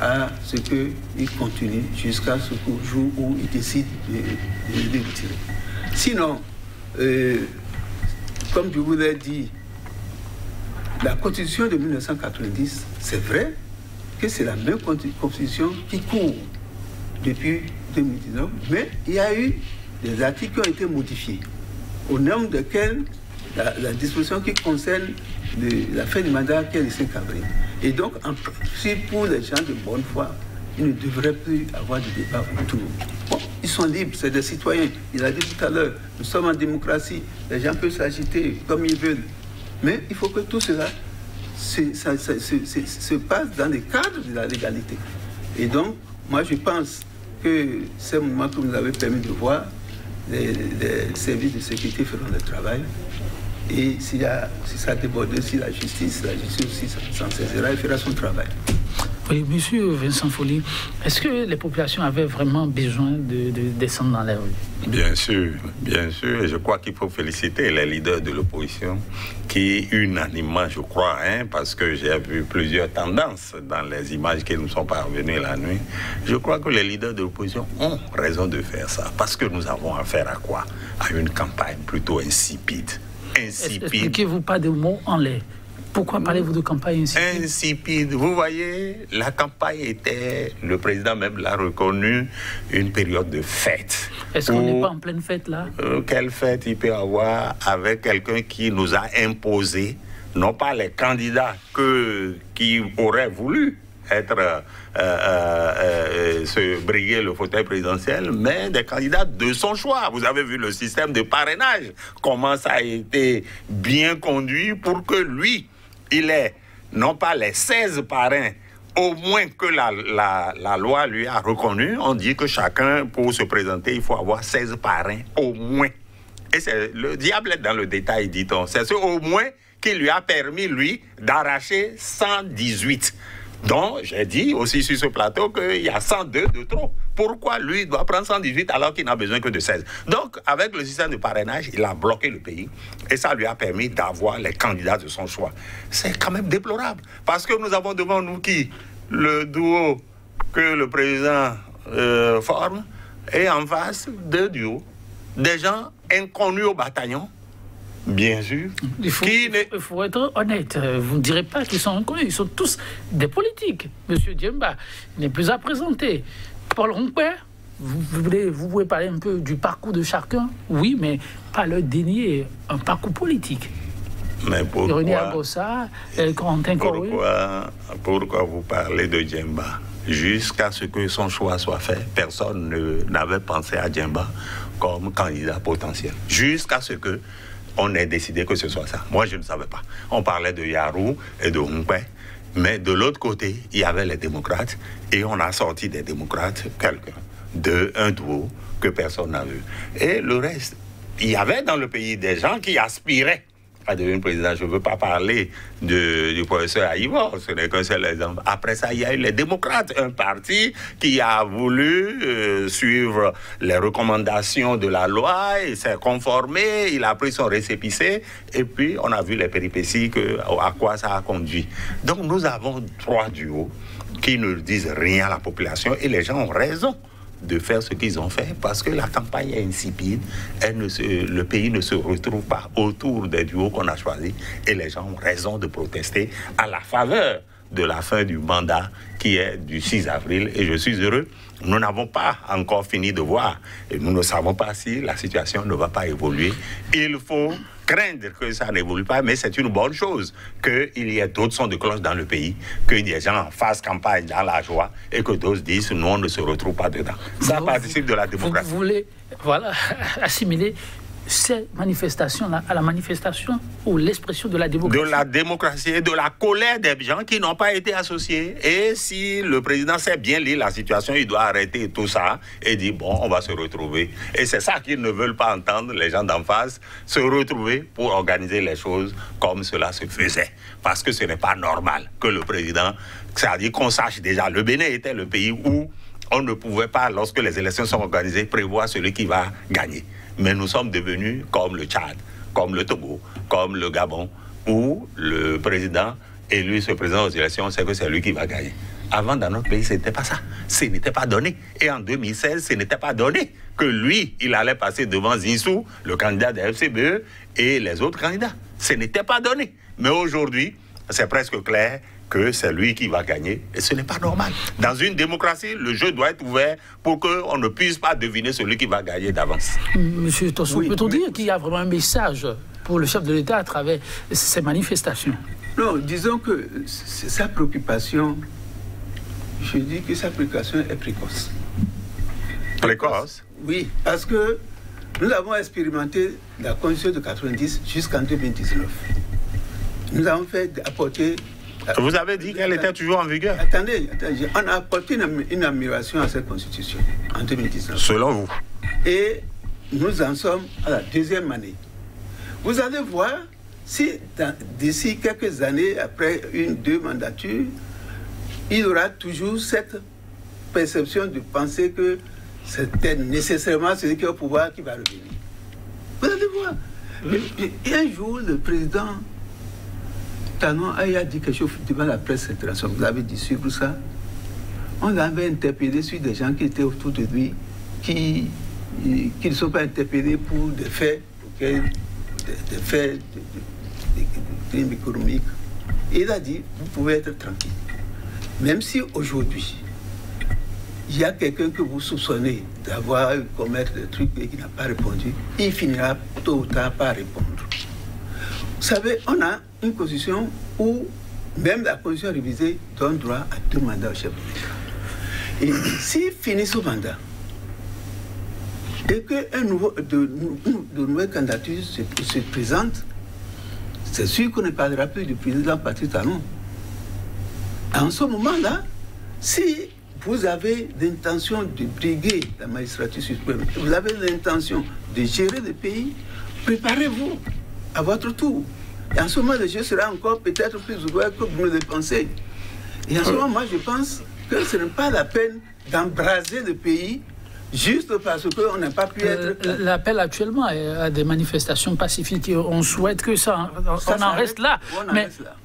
[SPEAKER 3] à ce qu'il continue jusqu'à ce jour où il décide de le retirer. Sinon, comme je vous l'ai dit, la Constitution de 1990, c'est vrai que c'est la même Constitution qui court depuis 2019, mais il y a eu des articles qui ont été modifiés, au nombre desquels la disposition qui concerne la fin du mandat qui est le 5 avril. Et donc, en principe, pour les gens de bonne foi, il ne devrait plus avoir de débat autour. Bon, ils sont libres, c'est des citoyens. Il a dit tout à l'heure, nous sommes en démocratie, les gens peuvent s'agiter comme ils veulent. Mais il faut que tout cela se passe dans le cadre de la légalité. Et donc, moi je pense que ces moments que vous nous avez permis de voir, les services de sécurité feront le travail. Et si ça déborde, si la justice aussi s'en saisira, elle fera son travail.
[SPEAKER 2] Oui, monsieur Vincent Folly, est-ce que les populations avaient vraiment besoin de descendre dans les rues?
[SPEAKER 4] Bien sûr, et je crois qu'il faut féliciter les leaders de l'opposition qui, unanimement, je crois, parce que j'ai vu plusieurs tendances dans les images qui nous sont parvenues la nuit, je crois que les leaders de l'opposition ont raison de faire ça, parce que nous avons affaire à quoi? À une campagne plutôt insipide.
[SPEAKER 2] Expliquez-vous pas de mots en l'air. Pourquoi parlez-vous de campagne insipide?
[SPEAKER 4] Insipide. Vous voyez, la campagne était, le président même l'a reconnu, une période de fête.
[SPEAKER 2] Est-ce qu'on n'est pas en pleine fête là?
[SPEAKER 4] Quelle fête il peut avoir avec quelqu'un qui nous a imposé, non pas les candidats qui auraient voulu être se briguer le fauteuil présidentiel, mais des candidats de son choix. Vous avez vu le système de parrainage, comment ça a été bien conduit pour que lui, il ait non pas les 16 parrains, au moins que la loi lui a reconnu. On dit que chacun, pour se présenter, il faut avoir 16 parrains, au moins. Et le diable est dans le détail, dit-on. C'est ce au moins qui lui a permis, lui, d'arracher 118. Donc, j'ai dit aussi sur ce plateau qu'il y a 102 de trop. Pourquoi lui doit prendre 118 alors qu'il n'a besoin que de 16? Donc, avec le système de parrainage, il a bloqué le pays et ça lui a permis d'avoir les candidats de son choix. C'est quand même déplorable parce que nous avons devant nous qui? Le duo que le président forme et en face deux duos, des gens inconnus au bataillon. Bien sûr.
[SPEAKER 2] Il faut être honnête. Vous ne direz pas qu'ils sont inconnus. Ils sont tous des politiques. Monsieur Djemba n'est plus à présenter. Paul Rompé, vous pouvez parler un peu du parcours de chacun? Oui, mais pas leur dénier un parcours politique.
[SPEAKER 4] Mais pourquoi, pourquoi vous parlez de Djemba? Jusqu'à ce que son choix soit fait, personne n'avait pensé à Djemba comme candidat potentiel. Jusqu'à ce que on ait décidé que ce soit ça. Moi, je ne savais pas. On parlait de Yarou et de Humpé, mais de l'autre côté, il y avait les démocrates, et on a sorti des démocrates quelqu'un, un duo que personne n'a vu. Et le reste, il y avait dans le pays des gens qui aspiraient à devenir président. Je ne veux pas parler du professeur Aïvor, ce n'est qu'un seul exemple. Après ça, il y a eu les démocrates, un parti qui a voulu suivre les recommandations de la loi, il s'est conformé, il a pris son récépissé, et puis on a vu les péripéties, à quoi ça a conduit. Donc nous avons 3 duos qui ne disent rien à la population, et les gens ont raison de faire ce qu'ils ont fait, parce que la campagne est insipide, le pays ne se retrouve pas autour des duos qu'on a choisis, et les gens ont raison de protester à la faveur de la fin du mandat qui est du 6 avril, et je suis heureux. Nous n'avons pas encore fini de voir, et nous ne savons pas si la situation ne va pas évoluer. Il faut craindre que ça n'évolue pas, mais c'est une bonne chose qu'il y ait d'autres sons de cloche dans le pays, que des gens fassent campagne dans la joie et que d'autres disent non, on ne se retrouve pas dedans. Ça participe de la démocratie.
[SPEAKER 2] Vous voulez assimiler ces manifestations-là à la manifestation ou l'expression de la démocratie?
[SPEAKER 4] De la démocratie et de la colère des gens qui n'ont pas été associés. Et si le président sait bien lire la situation, il doit arrêter tout ça et dire bon, on va se retrouver. Et c'est ça qu'ils ne veulent pas entendre, les gens d'en face, se retrouver pour organiser les choses comme cela se faisait. Parce que ce n'est pas normal que le président, c'est-à-dire qu'on sache déjà, le Bénin était le pays où on ne pouvait pas, lorsque les élections sont organisées, prévoir celui qui va gagner. Mais nous sommes devenus comme le Tchad, comme le Togo, comme le Gabon, où le président élu se présente aux élections, on sait que c'est lui qui va gagner. Avant, dans notre pays, ce n'était pas ça. Ce n'était pas donné. Et en 2016, ce n'était pas donné que lui, il allait passer devant Zinsou, le candidat de FCBE, et les autres candidats. Ce n'était pas donné. Mais aujourd'hui, c'est presque clair que c'est lui qui va gagner, et ce n'est pas normal. Dans une démocratie, le jeu doit être ouvert pour qu'on ne puisse pas deviner celui qui va gagner d'avance.
[SPEAKER 2] Monsieur Tosso, peut-on dire qu'il y a vraiment un message pour le chef de l'État à travers ces manifestations?
[SPEAKER 3] Non, disons que sa préoccupation, je dis que sa préoccupation est précoce.
[SPEAKER 4] Précoce?
[SPEAKER 3] Oui, parce que nous avons expérimenté la Constitution de 90 jusqu'en 2019. Nous avons fait apporter...
[SPEAKER 4] Vous avez dit qu'elle était toujours en vigueur.
[SPEAKER 3] Attendez, on a apporté une amélioration à cette Constitution en 2019.
[SPEAKER 4] Selon vous?
[SPEAKER 3] Et nous en sommes à la 2e année. Vous allez voir si d'ici quelques années, après 1-2 mandatures, il y aura toujours cette perception de penser que c'était nécessairement celui qui est au pouvoir qui va revenir. Vous allez voir. Et un jour, le président Talon a dit quelque chose devant la presse internationale. Vous avez dit suivre ça. On l'avait interpellé sur des gens qui étaient autour de lui, qui ne sont pas interpellés pour des faits, des faits de crimes économiques. Et il a dit, vous pouvez être tranquille. Même si aujourd'hui, il y a quelqu'un que vous soupçonnez d'avoir commettre des trucs et qui n'a pas répondu, il finira tôt ou tard par répondre. Vous savez, on a une constitution où même la constitution révisée donne droit à 2 mandats au chef de l'État. Et s'il finit son mandat et que de nouvelles candidatures se présentent, c'est sûr qu'on ne parlera plus du président Patrice Talon. En ce moment-là, si vous avez l'intention de briguer la magistrature suprême, vous avez l'intention de gérer le pays, préparez-vous à votre tour. Et en ce moment, le jeu sera encore peut-être plus ouvert que vous ne le pensez. Et en ce moment, moi, je pense que ce n'est pas la peine d'embraser le pays juste parce qu'on n'a pas pu être...
[SPEAKER 2] L'appel actuellement à des manifestations pacifiques, on souhaite que ça en reste là.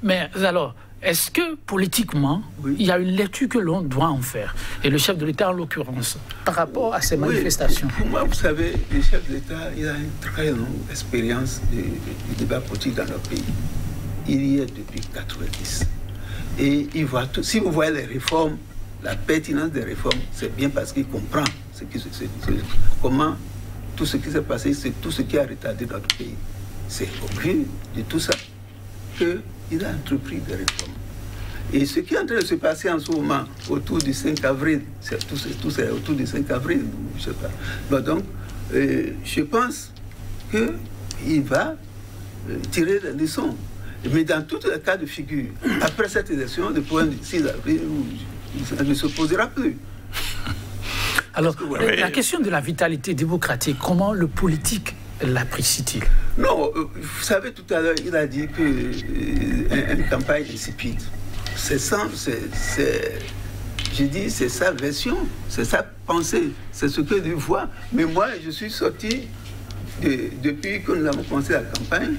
[SPEAKER 2] Mais alors, est-ce que politiquement, il y a une lecture que l'on doit en faire? Et le chef de l'État, en l'occurrence, par rapport à ces manifestations.
[SPEAKER 3] Pour moi, vous savez, le chef de l'État, il a une très longue expérience du débat politique dans notre pays. Il y est depuis 1990. Et il voit tout. Si vous voyez les réformes, la pertinence des réformes, c'est bien parce qu'il comprend comment tout ce qui s'est passé, c'est tout ce qui a retardé notre pays. C'est au vu de tout ça qu'il a entrepris des réformes. Et ce qui est en train de se passer en ce moment, autour du 5 avril, c'est autour du 5 avril, je ne sais pas. Bon, donc, je pense qu'il va tirer des leçons. Mais dans tous les cas de figure, après cette élection, le point du 6 avril, ça ne se posera plus.
[SPEAKER 2] Alors, la question de la vitalité démocratique, comment le politique l'apprécie-t-il?
[SPEAKER 3] Non, vous savez, tout à l'heure, il a dit qu'une campagne insipide. C'est sa version, c'est sa pensée, c'est ce que lui voit. Mais moi, je suis sorti, depuis que nous avons commencé la campagne,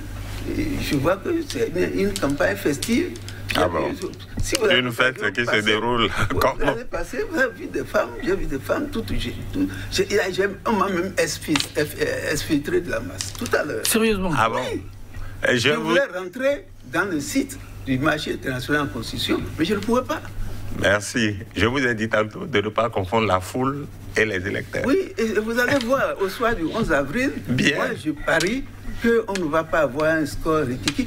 [SPEAKER 3] et je vois que c'est une campagne festive.
[SPEAKER 4] Ah bon? Si vous une fête qui se déroule.
[SPEAKER 3] Vous avez passé, vous avez vu des femmes, j'ai vu des femmes, on m'a même exfiltré de la masse, tout à l'heure.
[SPEAKER 2] Sérieusement?
[SPEAKER 3] Ah bon? Oui. Je voulais rentrer dans le site du marché international en constitution, mais je ne pouvais pas.
[SPEAKER 4] Merci. Je vous ai dit tantôt de ne pas confondre la foule et les électeurs.
[SPEAKER 3] Oui, et vous allez voir, au soir du 11 avril,
[SPEAKER 4] bien.
[SPEAKER 3] Moi je parie qu'on ne va pas avoir un score rikiki.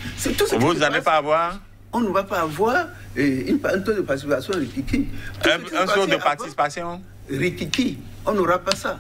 [SPEAKER 4] Vous n'allez pas avoir?
[SPEAKER 3] On ne va pas avoir un taux de participation rikiki.
[SPEAKER 4] Un taux de participation
[SPEAKER 3] rikiki. On n'aura pas ça.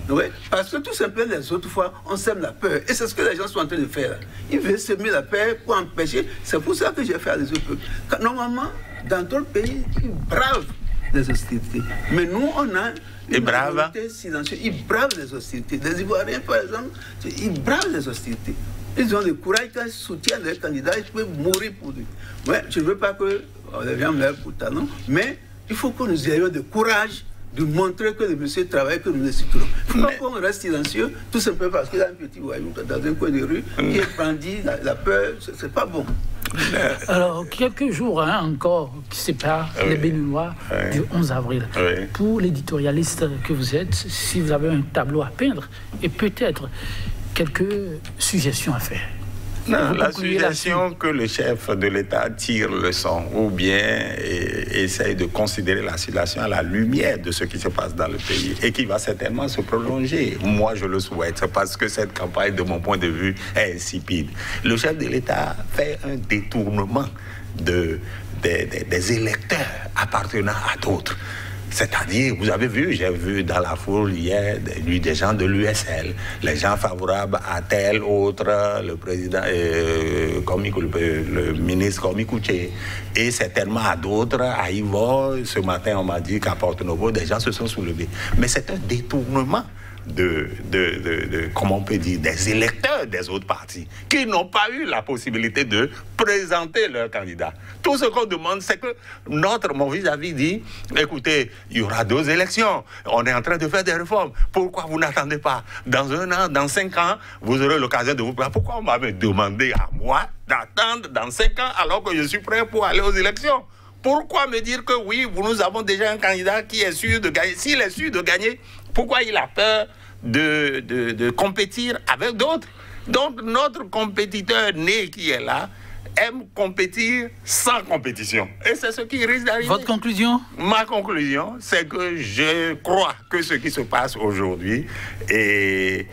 [SPEAKER 3] Oui, parce que tout simplement, les autres fois, on sème la peur. Et c'est ce que les gens sont en train de faire. Ils veulent semer la peur pour empêcher. C'est pour ça que j'ai fait les autres peuples. Normalement, dans d'autres pays, ils bravent les hostilités. Mais nous, on a une minorité silencieuse. Ils bravent les hostilités. Les Ivoiriens, par exemple, ils bravent les hostilités. Ils ont le courage, quand ils soutiennent leurs candidats, ils peuvent mourir pour lui. Ouais, je ne veux pas que les gens meurent pour talent, mais il faut que nous ayons le courage de montrer que le monsieur travaille, que nous le soutenons. Il ne faut pas qu'on reste silencieux, tout simplement parce qu'il a un petit voyou dans un coin de rue qui est brandi, la peur, c'est pas bon.
[SPEAKER 2] Alors, quelques jours encore qui séparent les Béninois du 11 avril. Pour l'éditorialiste que vous êtes, si vous avez un tableau à peindre, et peut-être quelques suggestions à faire.
[SPEAKER 4] Non, la suggestion que le chef de l'État tire le son ou bien essaye de considérer la situation à la lumière de ce qui se passe dans le pays et qui va certainement se prolonger. Moi, je le souhaite parce que cette campagne, de mon point de vue, est insipide. Le chef de l'État fait un détournement des électeurs appartenant à d'autres. C'est-à-dire, vous avez vu, j'ai vu dans la foule hier des gens de l'USL, les gens favorables à tel autre, le président, le ministre Komi Kouché, et certainement à d'autres, à Ivor. Ce matin, on m'a dit qu'à Porto-Novo, des gens se sont soulevés. Mais c'est un détournement comment on peut dire, des électeurs des autres partis qui n'ont pas eu la possibilité de présenter leur candidat. Tout ce qu'on demande, c'est que mon vis-à-vis dit, écoutez, il y aura 2 élections, on est en train de faire des réformes, pourquoi vous n'attendez pas? Dans 1 an, dans 5 ans, vous aurez l'occasion de vous prendre. Pourquoi on m'avait demandé à moi d'attendre dans 5 ans alors que je suis prêt pour aller aux élections? Pourquoi me dire que oui, nous avons déjà un candidat qui est sûr de gagner? S'il est sûr de gagner, pourquoi il a peur de compétir avec d'autres? Donc notre compétiteur né qui est là aime compétir sans compétition. Et c'est ce qui risque d'arriver.
[SPEAKER 2] Votre conclusion?
[SPEAKER 4] Ma conclusion, c'est que je crois que ce qui se passe aujourd'hui est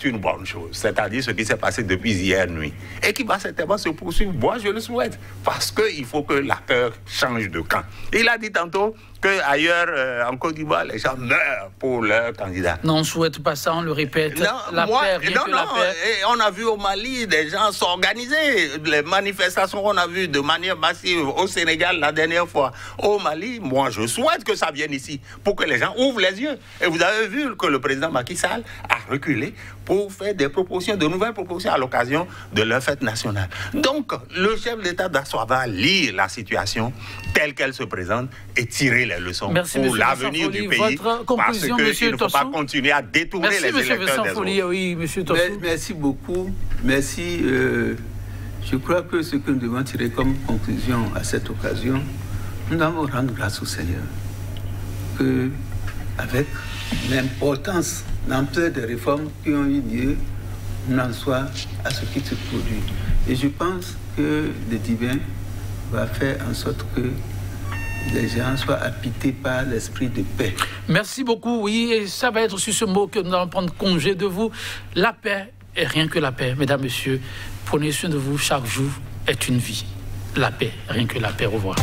[SPEAKER 4] une bonne chose. C'est-à-dire ce qui s'est passé depuis hier nuit. Et qui va certainement se poursuivre. Moi, je le souhaite. Parce qu'il faut que la peur change de camp. Il a dit tantôt qu'ailleurs, en Côte d'Ivoire, les gens meurent pour leur candidat.
[SPEAKER 2] Non, on ne souhaite pas ça, on le répète.
[SPEAKER 4] Non, et on a vu au Mali des gens s'organiser. Les manifestations qu'on a vues de manière massive au Sénégal la dernière fois. Au Mali, moi, je souhaite que ça vienne ici pour que les gens ouvrent les yeux. Et vous avez vu que le président Macky Sall a reculé pour faire des propositions, de nouvelles propositions à l'occasion de leur fête nationale. Donc, le chef d'État doit lire la situation telle qu'elle se présente et tirer les leçons pour l'avenir du pays. Parce qu'il ne faut pas continuer à détourner les électeurs des autres.
[SPEAKER 2] Oui, monsieur
[SPEAKER 3] Merci beaucoup. Merci. Je crois que ce que nous devons tirer comme conclusion à cette occasion, nous devons rendre grâce au Seigneur. Que, avec l'importance, l'ampleur des réformes qui ont eu lieu, on en soit à ce qui se produit. Et je pense que le divin va faire en sorte que les gens soient habités par l'esprit de paix.
[SPEAKER 2] Merci beaucoup, oui, et ça va être sur ce mot que nous allons prendre congé de vous. La paix et rien que la paix, mesdames, messieurs. Prenez soin de vous, chaque jour est une vie. La paix, rien que la paix, au revoir.